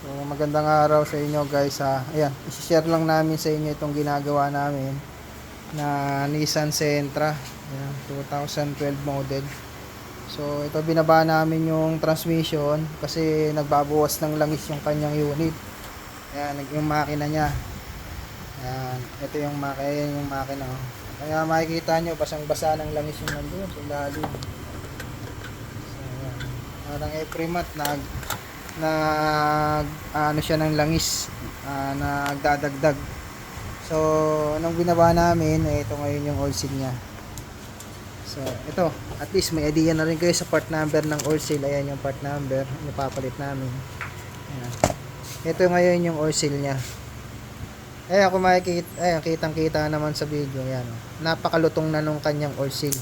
So magandang araw sa inyo guys ha. Ayan, i-share lang namin sa inyo itong ginagawa namin na Nissan Sentra. Ayan, 2012 model. So ito binaba namin yung transmission kasi nagbabawas ng langis yung kanyang unit. Ayan, yung makina niya. Ayan, ito yung makina, yung makina. Oh. Kaya makikita nyo basang-basa ng langis yung nandun sa ilalim. So ayan, parang Eprimat ano siya ng langis, nagdadagdag. So anong binaba namin, ito ngayon yung oil seal nya. So ito, at least may idea na rin kayo sa part number ng oil seal. Ayan yung part number na papalit namin. Ayan. Ito ngayon yung oil seal nya. Ayan, kung makikita, ayan, kitang kita naman sa video. Ayan, oh. Napakalutong na nung kanyang oil seal.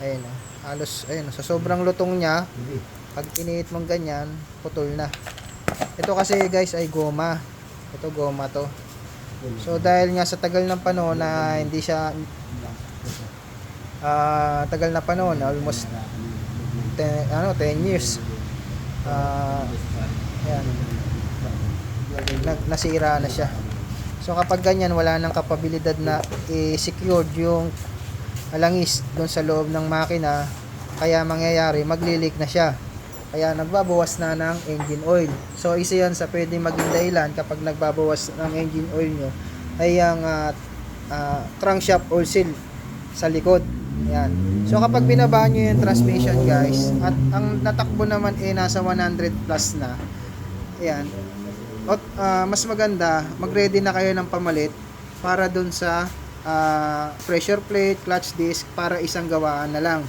Ayan, oh. Halos, ayan, sa sobrang lutong nya, pag iniit mong ganyan, putol na. Ito kasi guys ay goma. Ito goma to. So dahil nga sa tagal ng panahon na hindi siya tagal na panahon, almost 10 years. Ayan. Nasira na siya. So kapag ganyan, wala nang kapabilidad na i-secured yung langis doon sa loob ng makina, kaya mangyayari maglilik na siya. Kaya nagbabawas na ng engine oil. So isa yan sa pwedeng maging dahilan kapag nagbabawas ng engine oil nyo ay ang crankshaft oil seal sa likod. Yan. So kapag binaba nyo yung transmission guys, at ang natakbo naman nasa 100 plus na, ayan, mas maganda mag-ready na kayo ng pamalit para dun sa pressure plate, clutch disc, para isang gawaan na lang.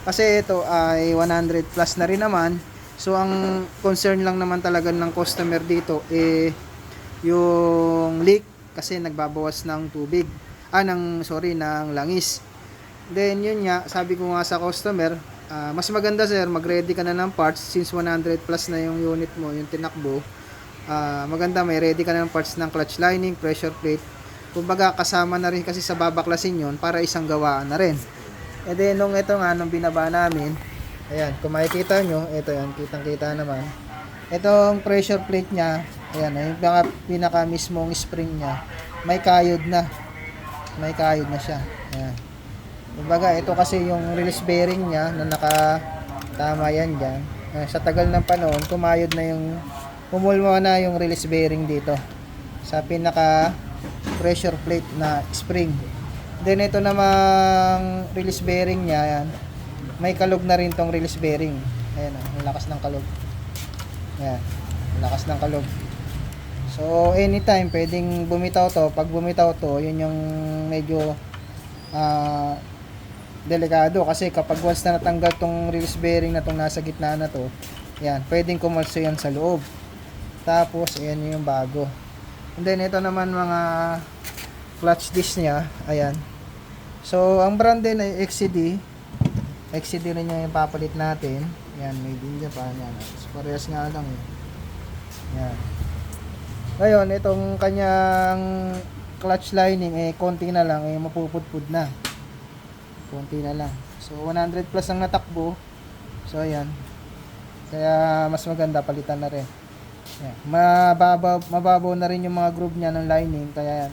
Kasi ito ay 100 plus na rin naman. So ang concern lang naman talaga ng customer dito yung leak, kasi nagbabawas ng tubig. Ng langis. Then yun nga, sabi ko nga sa customer, mas maganda sir, mag-ready ka na ng parts since 100 plus na yung unit mo, yung tinakbo. Maganda may ready ka na ng parts ng clutch lining, pressure plate. Kumbaga kasama na rin kasi sa babaklasin yun para isang gawaan na rin. E then nung binaba namin, ayan, kung makikita nyo, ito yan, kitang-kita naman. Itong pressure plate nya, ayan, yung pinaka mismong spring nya, may kayod na. May kayod na siya. Ayan. Kumbaga, ito kasi yung release bearing nya na nakatama yan dyan. Sa tagal ng panahon, kumayod na pumulmo na yung release bearing dito. Sa pinaka pressure plate na spring. Then ito namang release bearing niya, ayan. May kalog na rin tong release bearing. Ayan, ang lakas ng kalog. Ayan, ang lakas ng kalog. So anytime pwedeng bumitaw to. Pag bumitaw to, yun yung medyo delikado, kasi kapag once na natanggal tong release bearing na tong nasa gitna na to, ayan, pwedeng kumalso yan sa loob. Tapos ayan yung bago. And then ito naman mga clutch disc niya, ayan. So ang brand din ay XCD. XCD rin yung papalit natin. Yan, made in Japan yan. So, parehas nga lang eh. Yan. Ngayon, itong kanyang clutch lining konti na lang, mapupudpud na. Konti na lang. So 100 plus ang natakbo. So ayan. Kaya mas maganda palitan na rin. Yan. Mababaw na rin yung mga groove niya ng lining, kaya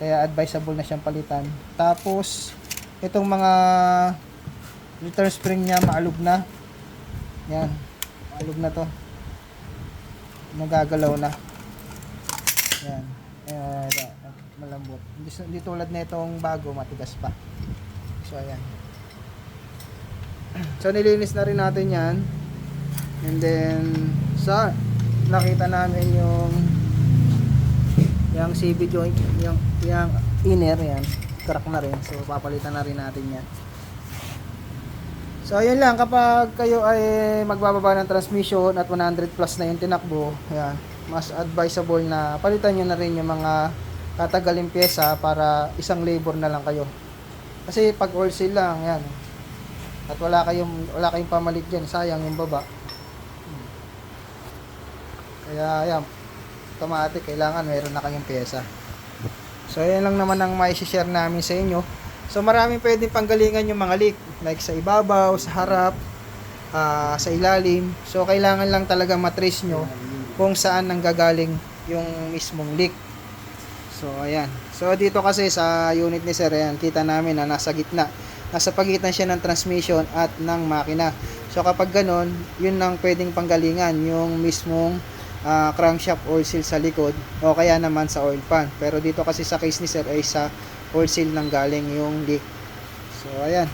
advisable na siyang palitan. Tapos itong mga return spring niya maalog na. Yan, maalog na to, nagagalaw na. Yan, malambot, hindi tulad na itong bago, matigas pa. So ayan. So nilinis na rin natin yan. And then nakita namin yung CV joint, yung inner yan, crack na rin. So papalitan na rin natin yan. So ayun lang, kapag kayo ay magbababa ng transmission at 100 plus na yung tinakbo, yan, mas advisable na palitan nyo na rin yung mga tatagaling pyesa para isang labor na lang kayo. Kasi pag oil seal lang yan, at wala kayong pamalit dyan, sayang yung baba. Kaya yan, automatic kailangan meron na kayong pyesa. So ayan lang naman ang mai-share namin sa inyo. So maraming pwedeng panggalingan yung mga leak, like sa ibabaw, sa harap, sa ilalim. So kailangan lang talaga matrace nyo kung saan nanggagaling yung mismong leak. So ayan. So dito kasi sa unit ni sir, ayan, kita namin na nasa gitna. Nasa pagitan siya ng transmission at ng makina. So kapag ganon, yun ang pwedeng panggalingan, yung mismong crankshaft oil seal sa likod o kaya naman sa oil pan. Pero dito kasi sa case ni sir ay sa oil seal nang galing yung leak. So ayan.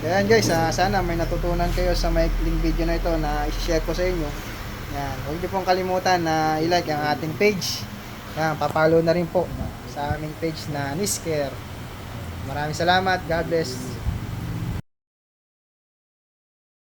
Ayan guys, sana may natutunan kayo sa maikling video na ito na i-share ko sa inyo. Yan, huwag niyo pong kalimutan na i-like ang ating page. Yan, papalo na rin po sa aming page na Nisker. Maraming salamat. God bless.